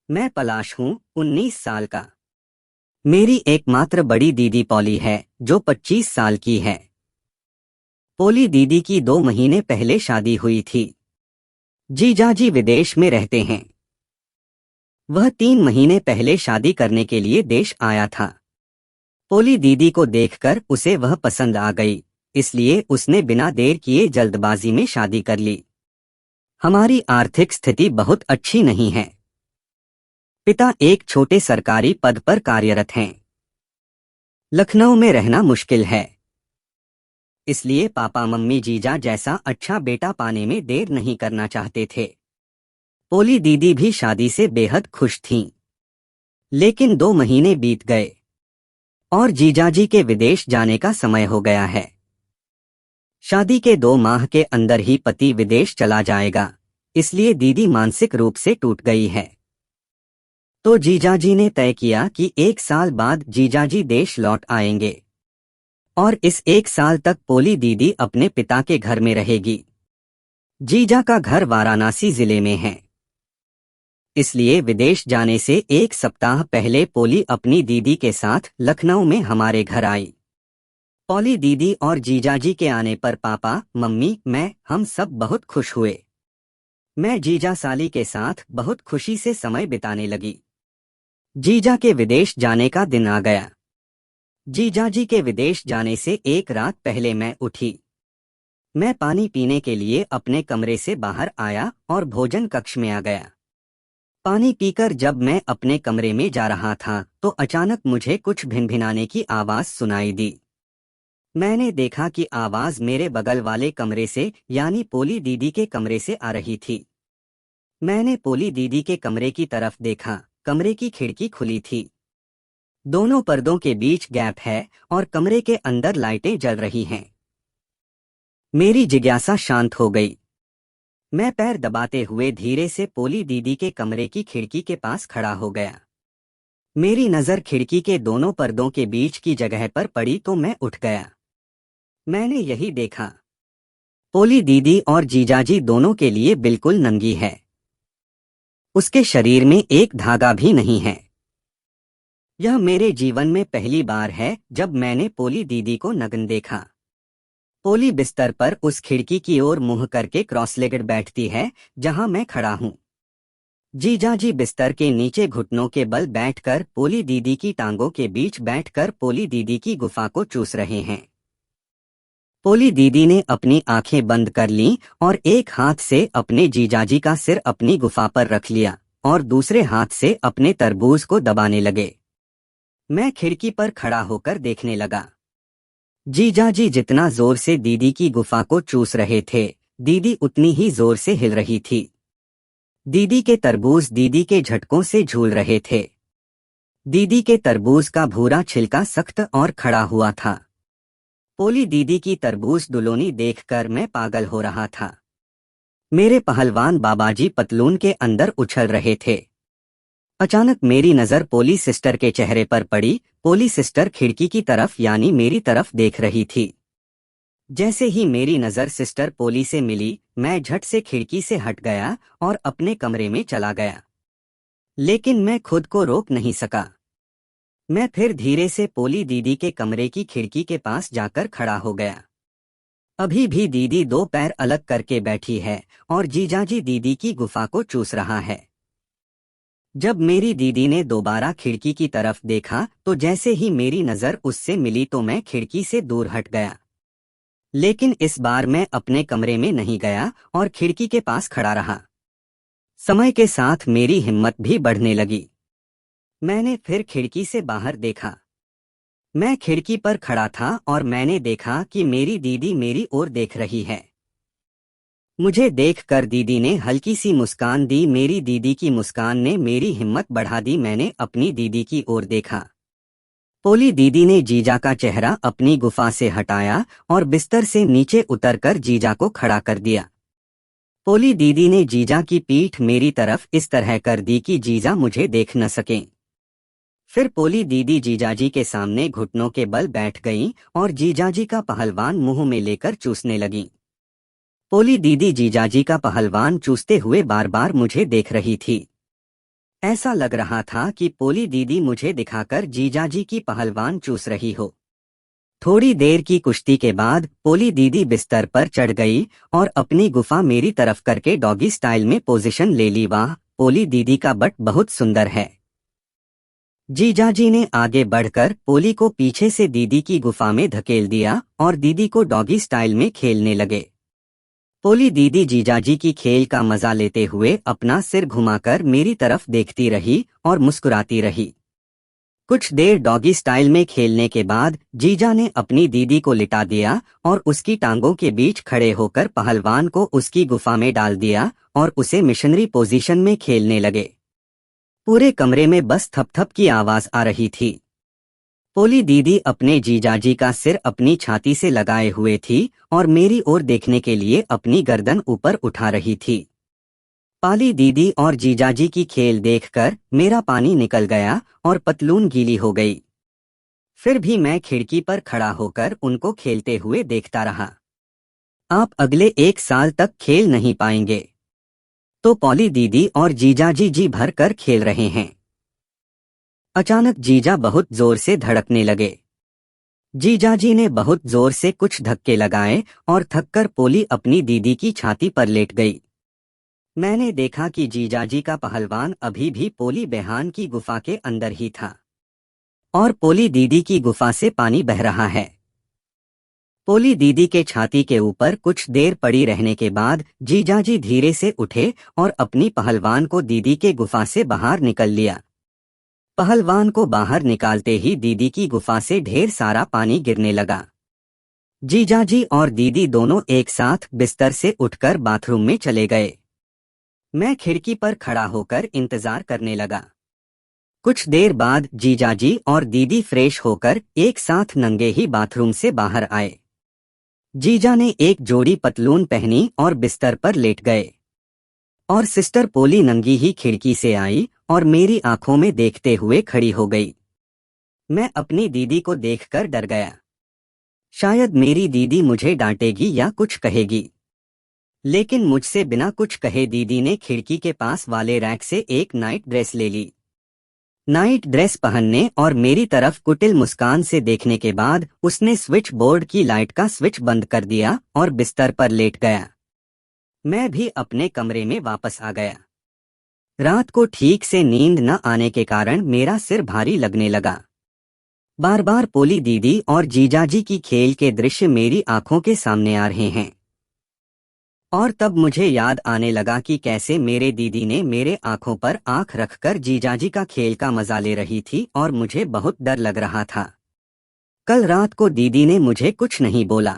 मैं पलाश हूँ, 19 साल का। मेरी एकमात्र बड़ी दीदी पॉली है, जो 25 साल की है। पोली दीदी की 2 महीने पहले शादी हुई थी। जीजाजी विदेश में रहते हैं। वह 3 महीने पहले शादी करने के लिए देश आया था। पोली दीदी को देखकर उसे वह पसंद आ गई, इसलिए उसने बिना देर किए जल्दबाजी में शादी कर ली। हमारी आर्थिक स्थिति बहुत अच्छी नहीं है। पिता एक छोटे सरकारी पद पर कार्यरत हैं। लखनऊ में रहना मुश्किल है, इसलिए पापा मम्मी जीजा जैसा अच्छा बेटा पाने में देर नहीं करना चाहते थे। पोली दीदी भी शादी से बेहद खुश थीं। लेकिन 2 महीने बीत गए और जीजाजी के विदेश जाने का समय हो गया है। शादी के 2 माह के अंदर ही पति विदेश चला जाएगा, इसलिए दीदी मानसिक रूप से टूट गई है। तो जीजाजी ने तय किया कि 1 साल बाद जीजाजी देश लौट आएंगे और इस 1 साल तक पोली दीदी अपने पिता के घर में रहेगी। जीजा का घर वाराणसी जिले में है, इसलिए विदेश जाने से 1 सप्ताह पहले पोली अपनी दीदी के साथ लखनऊ में हमारे घर आई। पोली दीदी और जीजाजी के आने पर पापा मम्मी हम सब बहुत खुश हुए। मैं जीजा साली के साथ बहुत खुशी से समय बिताने लगी। जीजा के विदेश जाने का दिन आ गया। जीजाजी के विदेश जाने से 1 रात पहले मैं उठी। मैं पानी पीने के लिए अपने कमरे से बाहर आया और भोजन कक्ष में आ गया। पानी पीकर जब मैं अपने कमरे में जा रहा था तो अचानक मुझे कुछ भिनभिनाने की आवाज सुनाई दी। मैंने देखा कि आवाज मेरे बगल वाले कमरे से यानी पोली दीदी के कमरे से आ रही थी। मैंने पोली दीदी के कमरे की तरफ देखा। कमरे की खिड़की खुली थी। दोनों पर्दों के बीच गैप है और कमरे के अंदर लाइटें जल रही हैं। मेरी जिज्ञासा शांत हो गई। मैं पैर दबाते हुए धीरे से पोली दीदी के कमरे की खिड़की के पास खड़ा हो गया। मेरी नजर खिड़की के दोनों पर्दों के बीच की जगह पर पड़ी तो मैं उठ गया। मैंने यही देखा। पोली दीदी और जीजाजी दोनों के लिए बिल्कुल नंगी है। उसके शरीर में एक धागा भी नहीं है। यह मेरे जीवन में पहली बार है जब मैंने पोली दीदी को नग्न देखा। पोली बिस्तर पर उस खिड़की की ओर मुंह करके क्रॉस लेगड बैठती है जहां मैं खड़ा हूं। जीजाजी बिस्तर के नीचे घुटनों के बल बैठकर पोली दीदी की टांगों के बीच बैठकर पोली दीदी की गुफा को चूस रहे हैं। पोली दीदी ने अपनी आंखें बंद कर लीं और एक हाथ से अपने जीजाजी का सिर अपनी गुफा पर रख लिया और दूसरे हाथ से अपने तरबूज को दबाने लगे। मैं खिड़की पर खड़ा होकर देखने लगा। जीजाजी जितना जोर से दीदी की गुफा को चूस रहे थे, दीदी उतनी ही जोर से हिल रही थी। दीदी के तरबूज दीदी के झटकों से झूल रहे थे। दीदी के तरबूज का भूरा छिलका सख्त और खड़ा हुआ था। पोली दीदी की तरबूज दुलोनी देखकर मैं पागल हो रहा था। मेरे पहलवान बाबाजी पतलून के अंदर उछल रहे थे। अचानक मेरी नजर पोली सिस्टर के चेहरे पर पड़ी। पोली सिस्टर खिड़की की तरफ यानी मेरी तरफ देख रही थी। जैसे ही मेरी नजर सिस्टर पोली से मिली, मैं झट से खिड़की से हट गया और अपने कमरे में चला गया। लेकिन मैं खुद को रोक नहीं सका। मैं फिर धीरे से पोली दीदी के कमरे की खिड़की के पास जाकर खड़ा हो गया। अभी भी दीदी 2 पैर अलग करके बैठी है और जीजाजी दीदी की गुफा को चूस रहा है। जब मेरी दीदी ने दोबारा खिड़की की तरफ देखा तो जैसे ही मेरी नजर उससे मिली तो मैं खिड़की से दूर हट गया। लेकिन इस बार मैं अपने कमरे में नहीं गया और खिड़की के पास खड़ा रहा। समय के साथ मेरी हिम्मत भी बढ़ने लगी। मैंने फिर खिड़की से बाहर देखा। मैं खिड़की पर खड़ा था और मैंने देखा कि मेरी दीदी मेरी ओर देख रही है। मुझे देखकर दीदी ने हल्की सी मुस्कान दी। मेरी दीदी की मुस्कान ने मेरी हिम्मत बढ़ा दी। मैंने अपनी दीदी की ओर देखा। पोली दीदी ने जीजा का चेहरा अपनी गुफा से हटाया और बिस्तर से नीचे उतरकर जीजा को खड़ा कर दिया। पोली दीदी ने जीजा की पीठ मेरी तरफ इस तरह कर दी कि जीजा मुझे देख न सकें। फिर पोली दीदी जीजाजी के सामने घुटनों के बल बैठ गईं और जीजाजी का पहलवान मुंह में लेकर चूसने लगीं। पोली दीदी जीजाजी का पहलवान चूसते हुए बार बार मुझे देख रही थी। ऐसा लग रहा था कि पोली दीदी मुझे दिखाकर जीजाजी की पहलवान चूस रही हो। थोड़ी देर की कुश्ती के बाद पोली दीदी बिस्तर पर चढ़ गई और अपनी गुफा मेरी तरफ करके डॉगी स्टाइल में पोजीशन ले ली। वाह, पोली दीदी का बट बहुत सुंदर है। जीजाजी ने आगे बढ़कर पोली को पीछे से दीदी की गुफा में धकेल दिया और दीदी को डॉगी स्टाइल में खेलने लगे। पोली दीदी जीजाजी की खेल का मजा लेते हुए अपना सिर घुमाकर मेरी तरफ देखती रही और मुस्कुराती रही। कुछ देर डॉगी स्टाइल में खेलने के बाद जीजा ने अपनी दीदी को लिटा दिया और उसकी टांगों के बीच खड़े होकर पहलवान को उसकी गुफा में डाल दिया और उसे मिशनरी पोजीशन में खेलने लगे। पूरे कमरे में बस थप-थप की आवाज आ रही थी। पोली दीदी अपने जीजाजी का सिर अपनी छाती से लगाए हुए थी और मेरी ओर देखने के लिए अपनी गर्दन ऊपर उठा रही थी। पाली दीदी और जीजाजी की खेल देखकर मेरा पानी निकल गया और पतलून गीली हो गई। फिर भी मैं खिड़की पर खड़ा होकर उनको खेलते हुए देखता रहा। आप अगले 1 साल तक खेल नहीं पाएंगे। तो पॉली दीदी और जीजाजी जी भर कर खेल रहे हैं। अचानक जीजा बहुत जोर से धड़कने लगे। जीजाजी ने बहुत जोर से कुछ धक्के लगाए और थककर पोली अपनी दीदी की छाती पर लेट गई। मैंने देखा कि जीजाजी का पहलवान अभी भी पोली बेहान की गुफा के अंदर ही था और पोली दीदी की गुफा से पानी बह रहा है। पोली दीदी के छाती के ऊपर कुछ देर पड़ी रहने के बाद जीजाजी धीरे से उठे और अपनी पहलवान को दीदी के गुफा से बाहर निकल लिया। पहलवान को बाहर निकालते ही दीदी की गुफा से ढेर सारा पानी गिरने लगा। जीजाजी और दीदी दोनों एक साथ बिस्तर से उठकर बाथरूम में चले गए। मैं खिड़की पर खड़ा होकर इंतजार करने लगा। कुछ देर बाद जीजाजी और दीदी फ्रेश होकर एक साथ नंगे ही बाथरूम से बाहर आए। जीजा ने एक जोड़ी पतलून पहनी और बिस्तर पर लेट गए और सिस्टर पोली नंगी ही खिड़की से आई और मेरी आंखों में देखते हुए खड़ी हो गई। मैं अपनी दीदी को देखकर डर गया। शायद मेरी दीदी मुझे डांटेगी या कुछ कहेगी, लेकिन मुझसे बिना कुछ कहे दीदी ने खिड़की के पास वाले रैक से एक नाइट ड्रेस ले ली। नाइट ड्रेस पहनने और मेरी तरफ कुटिल मुस्कान से देखने के बाद उसने स्विच बोर्ड की लाइट का स्विच बंद कर दिया और बिस्तर पर लेट गया। मैं भी अपने कमरे में वापस आ गया। रात को ठीक से नींद न आने के कारण मेरा सिर भारी लगने लगा। बार बार पोली दीदी और जीजाजी की खेल के दृश्य मेरी आंखों के सामने आ रहे हैं और तब मुझे याद आने लगा कि कैसे मेरे दीदी ने मेरे आंखों पर आंख रखकर जीजाजी का खेल का मजा ले रही थी और मुझे बहुत डर लग रहा था। कल रात को दीदी ने मुझे कुछ नहीं बोला,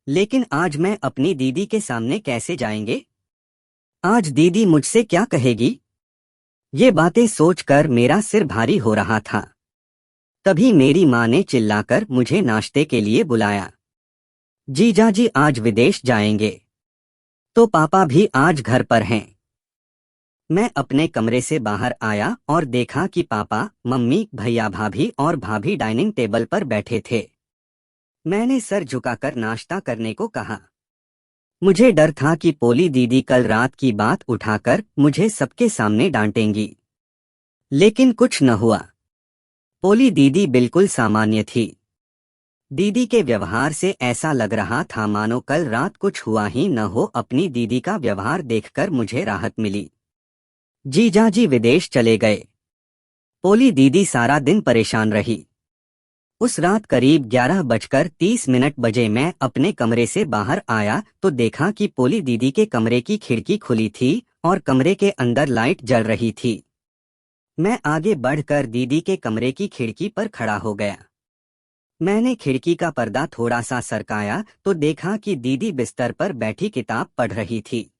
लेकिन आज मैं अपनी दीदी के सामने कैसे जाएंगे? आज दीदी मुझसे क्या कहेगी? ये बातें सोचकर मेरा सिर भारी हो रहा था। तभी मेरी माँ ने चिल्लाकर मुझे नाश्ते के लिए बुलाया। जीजाजी आज विदेश जाएंगे, तो पापा भी आज घर पर हैं। मैं अपने कमरे से बाहर आया और देखा कि पापा, मम्मी, भैया, भाभी और भाभी डाइनिंग टेबल पर बैठे थे। मैंने सर झुकाकर नाश्ता करने को कहा। मुझे डर था कि पोली दीदी कल रात की बात उठाकर मुझे सबके सामने डांटेंगी, लेकिन कुछ न हुआ। पोली दीदी बिल्कुल सामान्य थी। दीदी के व्यवहार से ऐसा लग रहा था मानो कल रात कुछ हुआ ही न हो। अपनी दीदी का व्यवहार देखकर मुझे राहत मिली। जीजाजी विदेश चले गए। पोली दीदी सारा दिन परेशान रही। उस रात करीब 11:30 बजे मैं अपने कमरे से बाहर आया तो देखा कि पोली दीदी के कमरे की खिड़की खुली थी और कमरे के अंदर लाइट जल रही थी। मैं आगे बढ़कर दीदी के कमरे की खिड़की पर खड़ा हो गया। मैंने खिड़की का पर्दा थोड़ा सा सरकाया तो देखा कि दीदी बिस्तर पर बैठी किताब पढ़ रही थी।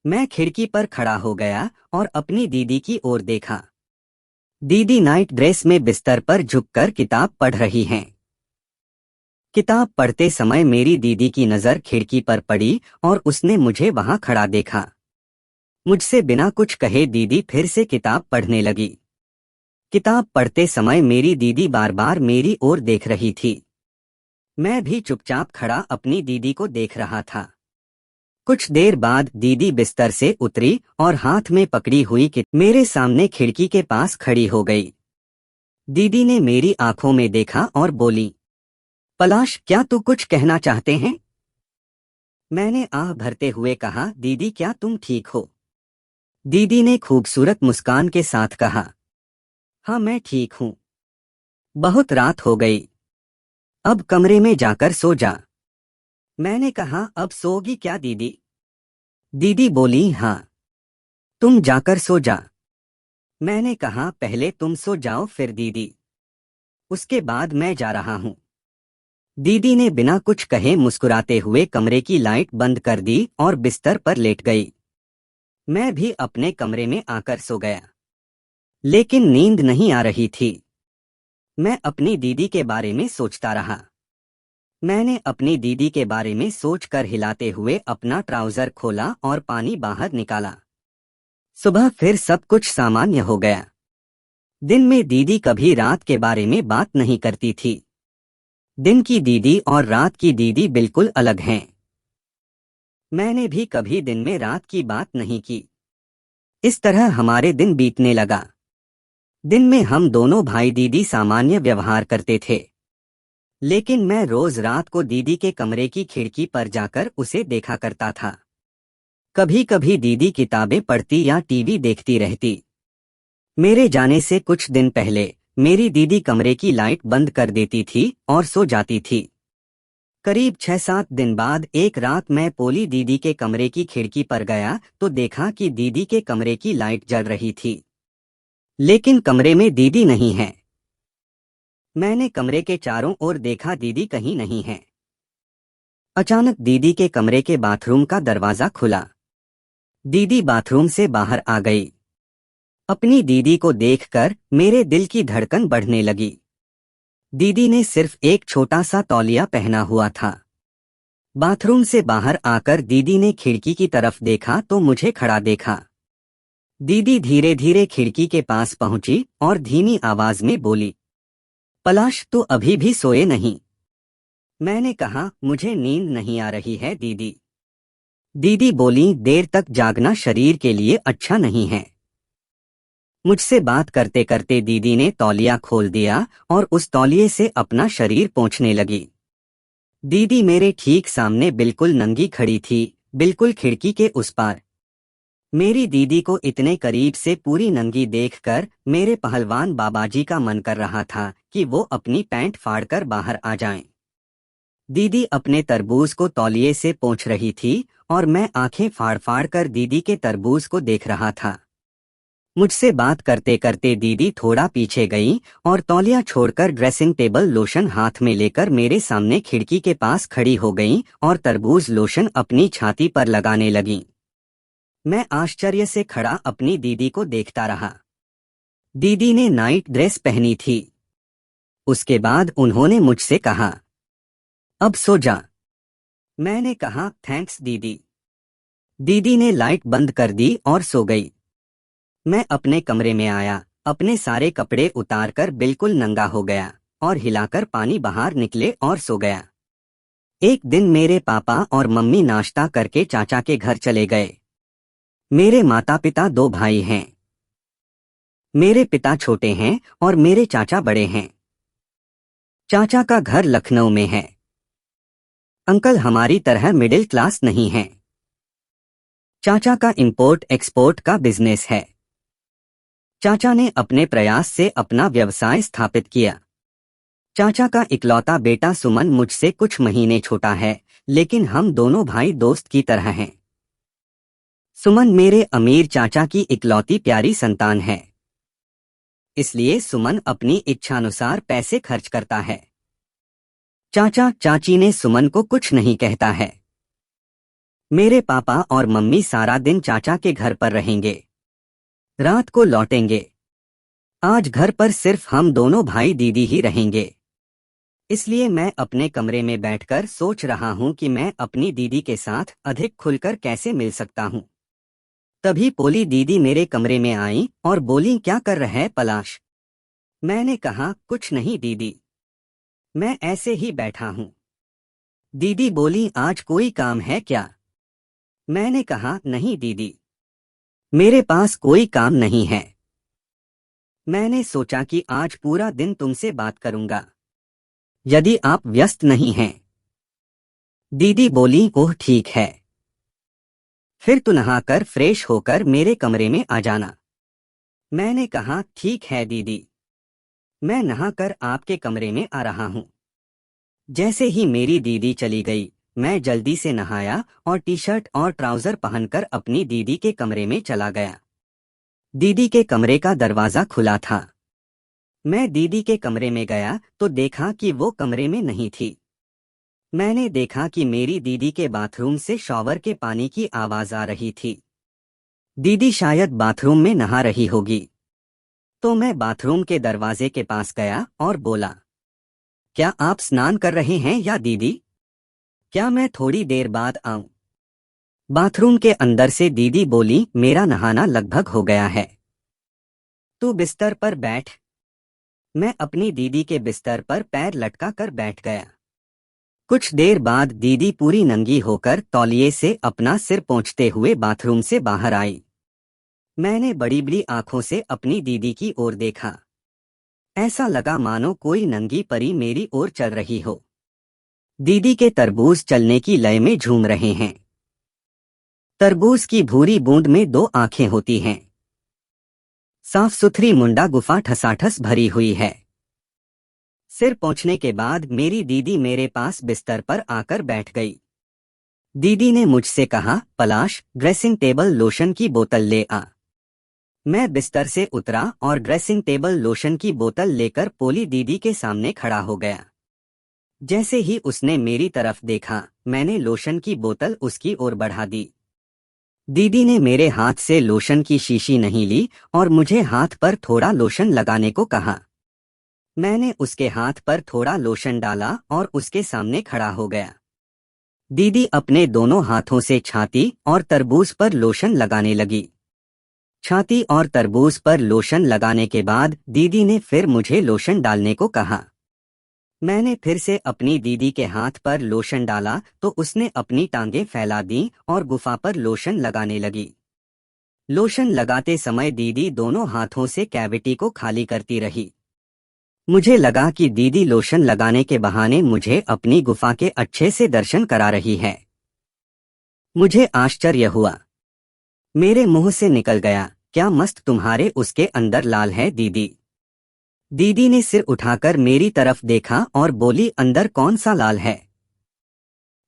मैं खिड़की पर खड़ा हो गया और अपनी दीदी की ओर देखा। दीदी नाइट ड्रेस में बिस्तर पर झुककर किताब पढ़ रही हैं। किताब पढ़ते समय मेरी दीदी की नज़र खिड़की पर पड़ी और उसने मुझे वहां खड़ा देखा। मुझसे बिना कुछ कहे दीदी फिर से किताब पढ़ने लगी। किताब पढ़ते समय मेरी दीदी बार बार मेरी ओर देख रही थी। मैं भी चुपचाप खड़ा अपनी दीदी को देख रहा था। कुछ देर बाद दीदी बिस्तर से उतरी और हाथ में पकड़ी हुई मेरे सामने खिड़की के पास खड़ी हो गई। दीदी ने मेरी आंखों में देखा और बोली, पलाश, क्या तू कुछ कहना चाहते हैं? मैंने आह भरते हुए कहा, दीदी क्या तुम ठीक हो? दीदी ने खूबसूरत मुस्कान के साथ कहा, हाँ मैं ठीक हूँ। बहुत रात हो गई, अब कमरे में जाकर सो जा। मैंने कहा, अब सोओगी क्या दीदी? दीदी बोली, हाँ तुम जाकर सो जा। मैंने कहा, पहले तुम सो जाओ फिर दीदी, उसके बाद मैं जा रहा हूँ। दीदी ने बिना कुछ कहे मुस्कुराते हुए कमरे की लाइट बंद कर दी और बिस्तर पर लेट गई। मैं भी अपने कमरे में आकर सो गया, लेकिन नींद नहीं आ रही थी। मैं अपनी दीदी के बारे में सोचता रहा। मैंने अपनी दीदी के बारे में सोचकर हिलाते हुए अपना ट्राउजर खोला और पानी बाहर निकाला। सुबह फिर सब कुछ सामान्य हो गया। दिन में दीदी कभी रात के बारे में बात नहीं करती थी। दिन की दीदी और रात की दीदी बिल्कुल अलग हैं। मैंने भी कभी दिन में रात की बात नहीं की। इस तरह हमारे दिन बीतने लगा। दिन में हम दोनों भाई दीदी सामान्य व्यवहार करते थे, लेकिन मैं रोज रात को दीदी के कमरे की खिड़की पर जाकर उसे देखा करता था। कभी कभी दीदी किताबें पढ़ती या टीवी देखती रहती। मेरे जाने से कुछ दिन पहले मेरी दीदी कमरे की लाइट बंद कर देती थी और सो जाती थी। करीब 6-7 दिन बाद एक रात मैं पोली दीदी के कमरे की खिड़की पर गया तो देखा कि दीदी के कमरे की लाइट जल रही थी, लेकिन कमरे में दीदी नहीं है। मैंने कमरे के चारों ओर देखा, दीदी कहीं नहीं है। अचानक दीदी के कमरे के बाथरूम का दरवाजा खुला। दीदी बाथरूम से बाहर आ गई। अपनी दीदी को देखकर मेरे दिल की धड़कन बढ़ने लगी। दीदी ने सिर्फ एक छोटा सा तौलिया पहना हुआ था। बाथरूम से बाहर आकर दीदी ने खिड़की की तरफ देखा तो मुझे खड़ा देखा। दीदी धीरे धीरे खिड़की के पास पहुंची और धीमी आवाज में बोली, पलाश, तू अभी भी सोए नहीं? मैंने कहा, मुझे नींद नहीं आ रही है दीदी। दीदी बोली, देर तक जागना शरीर के लिए अच्छा नहीं है। मुझसे बात करते करते दीदी ने तौलिया खोल दिया और उस तौलिए से अपना शरीर पोंछने लगी। दीदी मेरे ठीक सामने बिल्कुल नंगी खड़ी थी, बिल्कुल खिड़की के उस पार। मेरी दीदी को इतने करीब से पूरी नंगी देखकर मेरे पहलवान बाबाजी का मन कर रहा था कि वो अपनी पैंट फाड़कर बाहर आ जाएं। दीदी अपने तरबूज को तौलिए से पोंछ रही थी और मैं आंखें फाड़ फाड़ कर दीदी के तरबूज को देख रहा था। मुझसे बात करते करते दीदी थोड़ा पीछे गई और तौलिया छोड़कर ड्रेसिंग टेबल लोशन हाथ में लेकर मेरे सामने खिड़की के पास खड़ी हो गई और तरबूज लोशन अपनी छाती पर लगाने लगी। मैं आश्चर्य से खड़ा अपनी दीदी को देखता रहा। दीदी ने नाइट ड्रेस पहनी थी। उसके बाद उन्होंने मुझसे कहा, अब सो जा। मैंने कहा, थैंक्स दीदी। दीदी ने लाइट बंद कर दी और सो गई। मैं अपने कमरे में आया, अपने सारे कपड़े उतारकर बिल्कुल नंगा हो गया और हिलाकर पानी बाहर निकले और सो गया। एक दिन मेरे पापा और मम्मी नाश्ता करके चाचा के घर चले गए। मेरे माता पिता 2 भाई हैं। मेरे पिता छोटे हैं और मेरे चाचा बड़े हैं। चाचा का घर लखनऊ में है। अंकल हमारी तरह मिडिल क्लास नहीं हैं। चाचा का इंपोर्ट एक्सपोर्ट का बिजनेस है। चाचा ने अपने प्रयास से अपना व्यवसाय स्थापित किया। चाचा का इकलौता बेटा सुमन मुझसे कुछ महीने छोटा है, लेकिन हम दोनों भाई दोस्त की तरह हैं। सुमन मेरे अमीर चाचा की इकलौती प्यारी संतान है, इसलिए सुमन अपनी इच्छानुसार पैसे खर्च करता है। चाचा चाची ने सुमन को कुछ नहीं कहता है। मेरे पापा और मम्मी सारा दिन चाचा के घर पर रहेंगे, रात को लौटेंगे। आज घर पर सिर्फ हम दोनों भाई दीदी ही रहेंगे। इसलिए मैं अपने कमरे में बैठकर सोच रहा हूं कि मैं अपनी दीदी के साथ अधिक खुलकर कैसे मिल सकता हूं। तभी पोली दीदी मेरे कमरे में आई और बोली, क्या कर रहा है पलाश? मैंने कहा, कुछ नहीं दीदी, मैं ऐसे ही बैठा हूं। दीदी बोली, आज कोई काम है क्या? मैंने कहा, नहीं दीदी, मेरे पास कोई काम नहीं है। मैंने सोचा कि आज पूरा दिन तुमसे बात करूंगा, यदि आप व्यस्त नहीं हैं। दीदी बोली, ओह ठीक है, फिर तू नहाकर फ्रेश होकर मेरे कमरे में आ जाना। मैंने कहा, ठीक है दीदी, मैं नहाकर आपके कमरे में आ रहा हूँ। जैसे ही मेरी दीदी चली गई, मैं जल्दी से नहाया और टी शर्ट और ट्राउजर पहनकर अपनी दीदी के कमरे में चला गया। दीदी के कमरे का दरवाजा खुला था। मैं दीदी के कमरे में गया तो देखा कि वो कमरे में नहीं थी। मैंने देखा कि मेरी दीदी के बाथरूम से शॉवर के पानी की आवाज आ रही थी। दीदी शायद बाथरूम में नहा रही होगी। तो मैं बाथरूम के दरवाजे के पास गया और बोला, क्या आप स्नान कर रहे हैं या दीदी? क्या मैं थोड़ी देर बाद आऊं? बाथरूम के अंदर से दीदी बोली, मेरा नहाना लगभग हो गया है, तू बिस्तर पर बैठ। मैं अपनी दीदी के बिस्तर पर पैर लटका कर बैठ गया। कुछ देर बाद दीदी पूरी नंगी होकर तौलिए से अपना सिर पोंछते हुए बाथरूम से बाहर आई। मैंने बड़ी बड़ी आंखों से अपनी दीदी की ओर देखा। ऐसा लगा मानो कोई नंगी परी मेरी ओर चल रही हो। दीदी के तरबूज चलने की लय में झूम रहे हैं। तरबूज की भूरी बूंद में दो आंखें होती हैं। साफ सुथरी मुंडा गुफा ठसाठस भरी हुई है। सिर पहुंचने के बाद मेरी दीदी मेरे पास बिस्तर पर आकर बैठ गई। दीदी ने मुझसे कहा, पलाश, ड्रेसिंग टेबल लोशन की बोतल ले आ। मैं बिस्तर से उतरा और ड्रेसिंग टेबल लोशन की बोतल लेकर पोली दीदी के सामने खड़ा हो गया। जैसे ही उसने मेरी तरफ देखा, मैंने लोशन की बोतल उसकी ओर बढ़ा दी। दीदी ने मेरे हाथ से लोशन की शीशी नहीं ली और मुझे हाथ पर थोड़ा लोशन लगाने को कहा। मैंने उसके हाथ पर थोड़ा लोशन डाला और उसके सामने खड़ा हो गया। दीदी अपने दोनों हाथों से छाती और तरबूज पर लोशन लगाने लगी। छाती और तरबूज पर लोशन लगाने के बाद दीदी ने फिर मुझे लोशन डालने को कहा। मैंने फिर से अपनी दीदी के हाथ पर लोशन डाला तो उसने अपनी टांगें फैला दी और गुफा पर लोशन लगाने लगी। लोशन लगाते समय दीदी दोनों हाथों से कैविटी को खाली करती रही। मुझे लगा कि दीदी लोशन लगाने के बहाने मुझे अपनी गुफा के अच्छे से दर्शन करा रही है। मुझे आश्चर्य हुआ। मेरे मुंह से निकल गया, क्या मस्त तुम्हारे उसके अंदर लाल है दीदी? दीदी ने सिर उठाकर मेरी तरफ देखा और बोली, अंदर कौन सा लाल है?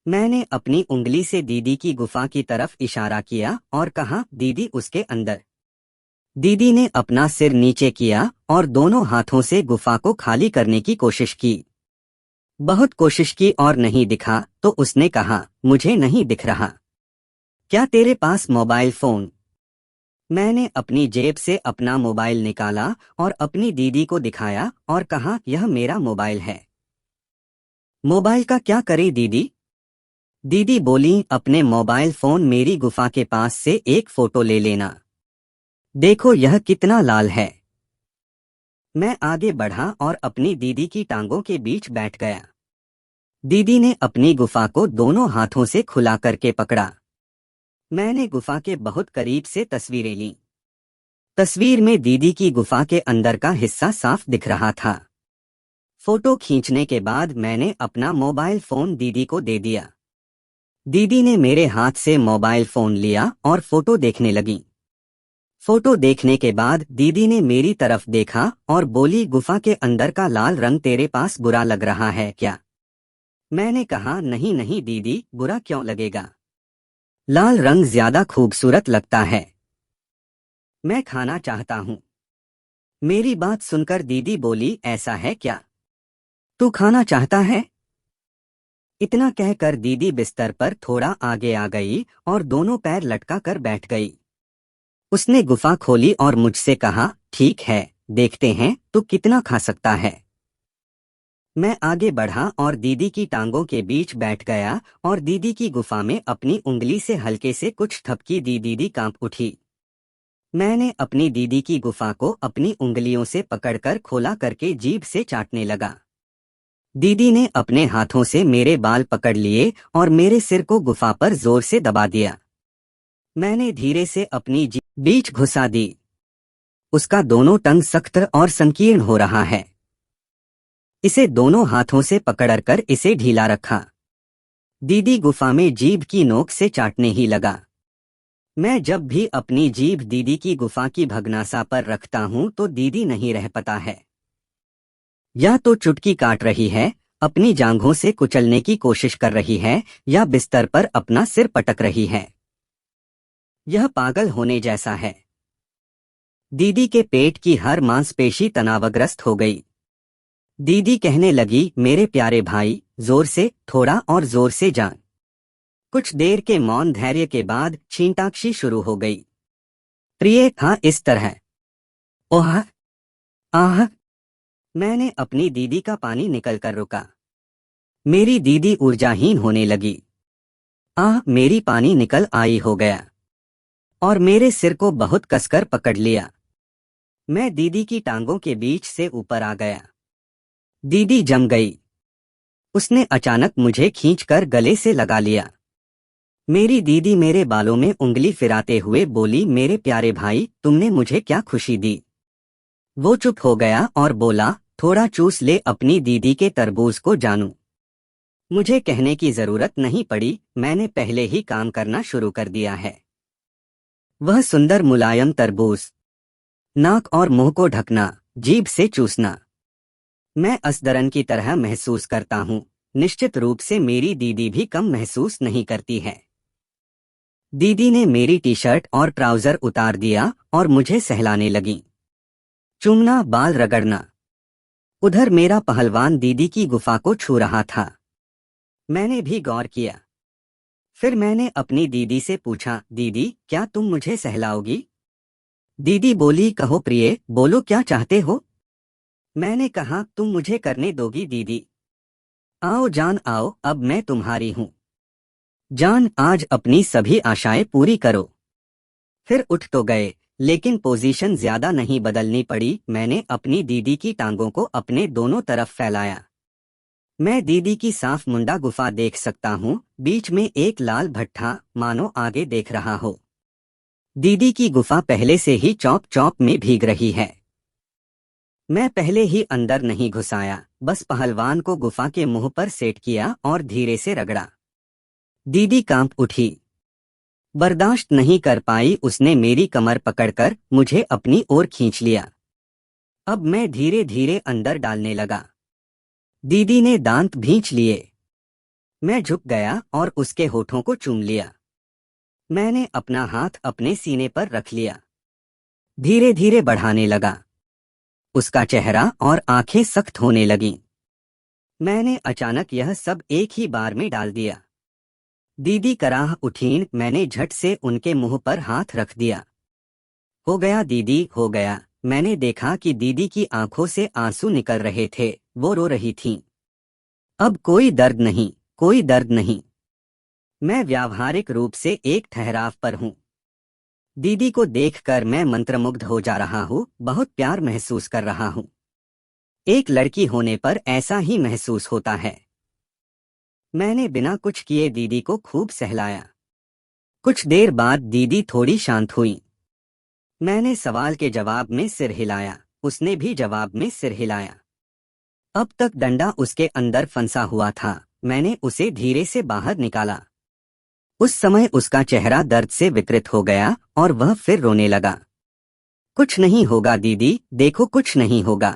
मैंने अपनी उंगली से दीदी की गुफा की तरफ इशारा किया और कहा, दीदी उसके अंदर। दीदी ने अपना सिर नीचे किया और दोनों हाथों से गुफा को खाली करने की कोशिश की। बहुत कोशिश की और नहीं दिखा तो उसने कहा, मुझे नहीं दिख रहा। क्या तेरे पास मोबाइल फोन? मैंने अपनी जेब से अपना मोबाइल निकाला और अपनी दीदी को दिखाया और कहा, यह मेरा मोबाइल है। मोबाइल का क्या करे दीदी? दीदी बोली, अपने मोबाइल फोन मेरी गुफा के पास से एक फोटो ले लेना। देखो यह कितना लाल है। मैं आगे बढ़ा और अपनी दीदी की टांगों के बीच बैठ गया। दीदी ने अपनी गुफा को दोनों हाथों से खुला करके पकड़ा। मैंने गुफा के बहुत करीब से तस्वीरें लीं। तस्वीर में दीदी की गुफा के अंदर का हिस्सा साफ दिख रहा था। फोटो खींचने के बाद मैंने अपना मोबाइल फोन दीदी को दे दिया। दीदी ने मेरे हाथ से मोबाइल फोन लिया और फोटो देखने लगी। फोटो देखने के बाद दीदी ने मेरी तरफ देखा और बोली, गुफा के अंदर का लाल रंग तेरे पास बुरा लग रहा है क्या? मैंने कहा, नहीं नहीं दीदी, बुरा क्यों लगेगा? लाल रंग ज्यादा खूबसूरत लगता है। मैं खाना चाहता हूँ। मेरी बात सुनकर दीदी बोली, ऐसा है क्या? तू खाना चाहता है? इतना कहकर दीदी बिस्तर पर थोड़ा आगे आ गई और दोनों पैर लटका कर बैठ गई। उसने गुफा खोली और मुझसे कहा, ठीक है, देखते हैं तू कितना खा सकता है। मैं आगे बढ़ा और दीदी की टांगों के बीच बैठ गया और दीदी की गुफा में अपनी उंगली से हल्के से कुछ थपकी दी। दीदी कांप उठी। मैंने अपनी दीदी की गुफा को अपनी उंगलियों से पकड़कर खोला करके जीभ से चाटने लगा। दीदी ने अपने हाथों से मेरे बाल पकड़ लिए और मेरे सिर को गुफा पर जोर से दबा दिया। मैंने धीरे से अपनी जीभ बीच घुसा दी। उसका दोनों टंग सख्त और संकीर्ण हो रहा है। इसे दोनों हाथों से पकड़कर इसे ढीला रखा। दीदी गुफा में जीभ की नोक से चाटने ही लगा। मैं जब भी अपनी जीभ दीदी की गुफा की भगनासा पर रखता हूं तो दीदी नहीं रह पाता है। या तो चुटकी काट रही है, अपनी जांघों से कुचलने की कोशिश कर रही है, या बिस्तर पर अपना सिर पटक रही है। यह पागल होने जैसा है। दीदी के पेट की हर मांसपेशी तनावग्रस्त हो गई। दीदी कहने लगी, मेरे प्यारे भाई, जोर से, थोड़ा और जोर से जान। कुछ देर के मौन धैर्य के बाद छींटाक्षी शुरू हो गई। प्रिय था इस तरह। ओह, आह। मैंने अपनी दीदी का पानी निकलकर रुका। मेरी दीदी ऊर्जाहीन होने लगी। आह, मेरी पानी निकल आई हो गया और मेरे सिर को बहुत कसकर पकड़ लिया। मैं दीदी की टांगों के बीच से ऊपर आ गया। दीदी जम गई। उसने अचानक मुझे खींचकर गले से लगा लिया। मेरी दीदी मेरे बालों में उंगली फिराते हुए बोली, मेरे प्यारे भाई, तुमने मुझे क्या खुशी दी। वो चुप हो गया और बोला, थोड़ा चूस ले अपनी दीदी के तरबूज को जानू। मुझे कहने की जरूरत नहीं पड़ी, मैंने पहले ही काम करना शुरू कर दिया है। वह सुंदर मुलायम तरबूज, नाक और मुंह को ढकना, जीभ से चूसना। मैं असदरन की तरह महसूस करता हूँ। निश्चित रूप से मेरी दीदी भी कम महसूस नहीं करती है। दीदी ने मेरी टी शर्ट और ट्राउजर उतार दिया और मुझे सहलाने लगी। चूमना, बाल रगड़ना। उधर मेरा पहलवान दीदी की गुफा को छू रहा था। मैंने भी गौर किया। फिर मैंने अपनी दीदी से पूछा, दीदी, क्या तुम मुझे सहलाओगी। दीदी बोली, कहो प्रिय, बोलो क्या चाहते हो। मैंने कहा, तुम मुझे करने दोगी दीदी। आओ जान आओ, अब मैं तुम्हारी हूं। जान, आज अपनी सभी आशाएं पूरी करो। फिर उठ तो गए, लेकिन पोजीशन ज्यादा नहीं बदलनी पड़ी। मैंने अपनी दीदी की टांगों को अपने दोनों तरफ फैलाया। मैं दीदी की साफ मुंडा गुफा देख सकता हूँ, बीच में एक लाल भट्ठा, मानो आगे देख रहा हो। दीदी की गुफा पहले से ही चौप चौप में भीग रही है। मैं पहले ही अंदर नहीं घुसाया, बस पहलवान को गुफा के मुंह पर सेट किया और धीरे से रगड़ा। दीदी कांप उठी। बर्दाश्त नहीं कर पाई, उसने मेरी कमर पकड़कर मुझे अपनी ओर खींच लिया। अब मैं धीरे धीरे अंदर डालने लगा। दीदी ने दांत भींच लिए। मैं झुक गया और उसके होठों को चूम लिया। मैंने अपना हाथ अपने सीने पर रख लिया। धीरे धीरे बढ़ाने लगा। उसका चेहरा और आंखें सख्त होने लगीं। मैंने अचानक यह सब एक ही बार में डाल दिया। दीदी कराह उठीं, मैंने झट से उनके मुंह पर हाथ रख दिया। हो गया दीदी, हो गया। मैंने देखा कि दीदी की आंखों से आंसू निकल रहे थे, वो रो रही थीं। अब कोई दर्द नहीं, कोई दर्द नहीं। मैं व्यावहारिक रूप से एक ठहराव पर हूँ। दीदी को देखकर मैं मंत्रमुग्ध हो जा रहा हूँ, बहुत प्यार महसूस कर रहा हूँ। एक लड़की होने पर ऐसा ही महसूस होता है। मैंने बिना कुछ किए दीदी को खूब सहलाया। कुछ देर बाद दीदी थोड़ी शांत हुई। मैंने सवाल के जवाब में सिर हिलाया, उसने भी जवाब में सिर हिलाया। अब तक डंडा उसके अंदर फंसा हुआ था। मैंने उसे धीरे से बाहर निकाला। उस समय उसका चेहरा दर्द से विकृत हो गया और वह फिर रोने लगा। कुछ नहीं होगा दीदी, देखो कुछ नहीं होगा।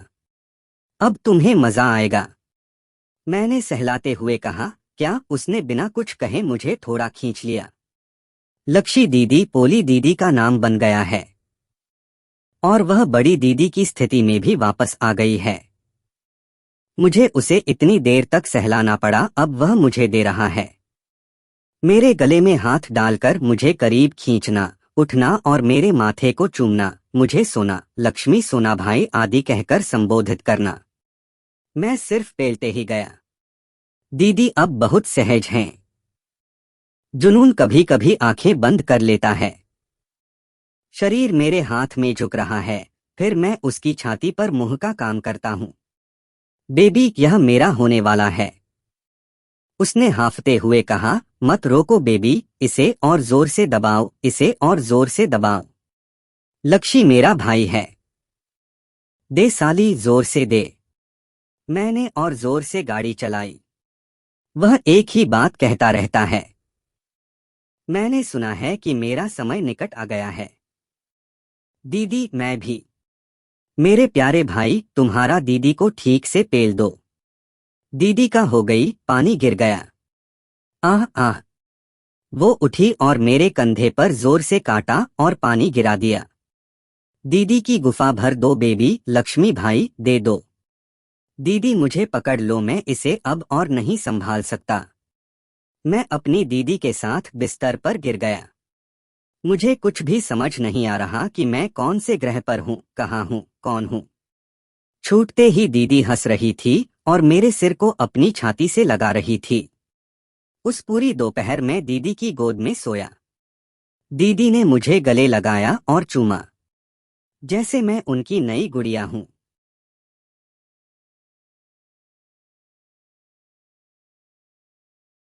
अब तुम्हें मजा आएगा, मैंने सहलाते हुए कहा। क्या? उसने बिना कुछ कहे मुझे थोड़ा खींच लिया। लक्ष्मी दीदी पोली दीदी का नाम बन गया है और वह बड़ी दीदी की स्थिति में भी वापस आ गई है। मुझे उसे इतनी देर तक सहलाना पड़ा, अब वह मुझे दे रहा है। मेरे गले में हाथ डालकर मुझे करीब खींचना, उठना और मेरे माथे को चूमना, मुझे सोना, लक्ष्मी, सोना भाई आदि कहकर संबोधित करना। मैं सिर्फ पेलते ही गया। दीदी अब बहुत सहज हैं। जुनून कभी कभी आंखें बंद कर लेता है। शरीर मेरे हाथ में झुक रहा है, फिर मैं उसकी छाती पर मुंह का काम करता हूँ। बेबी, यह मेरा होने वाला है। उसने हांफते हुए कहा, मत रोको बेबी, इसे और जोर से दबाओ, इसे और जोर से दबाओ। लक्ष्मी मेरा भाई है। दे साली, जोर से दे। मैंने और जोर से गाड़ी चलाई। वह एक ही बात कहता रहता है। मैंने सुना है कि मेरा समय निकट आ गया है। दीदी, मैं भी। मेरे प्यारे भाई, तुम्हारा दीदी को ठीक से पेल दो। दीदी का हो गई, पानी गिर गया। आह आह। वो उठी और मेरे कंधे पर जोर से काटा और पानी गिरा दिया। दीदी की गुफा भर दो बेबी, लक्ष्मी भाई, दे दो। दीदी मुझे पकड़ लो, मैं इसे अब और नहीं संभाल सकता। मैं अपनी दीदी के साथ बिस्तर पर गिर गया। मुझे कुछ भी समझ नहीं आ रहा कि मैं कौन से ग्रह पर हूँ, कहाँ हूँ, कौन हूँ। छूटते ही दीदी हंस रही थी और मेरे सिर को अपनी छाती से लगा रही थी। उस पूरी दोपहर में दीदी की गोद में सोया। दीदी ने मुझे गले लगाया और चूमा, जैसे मैं उनकी नई गुड़िया हूँ।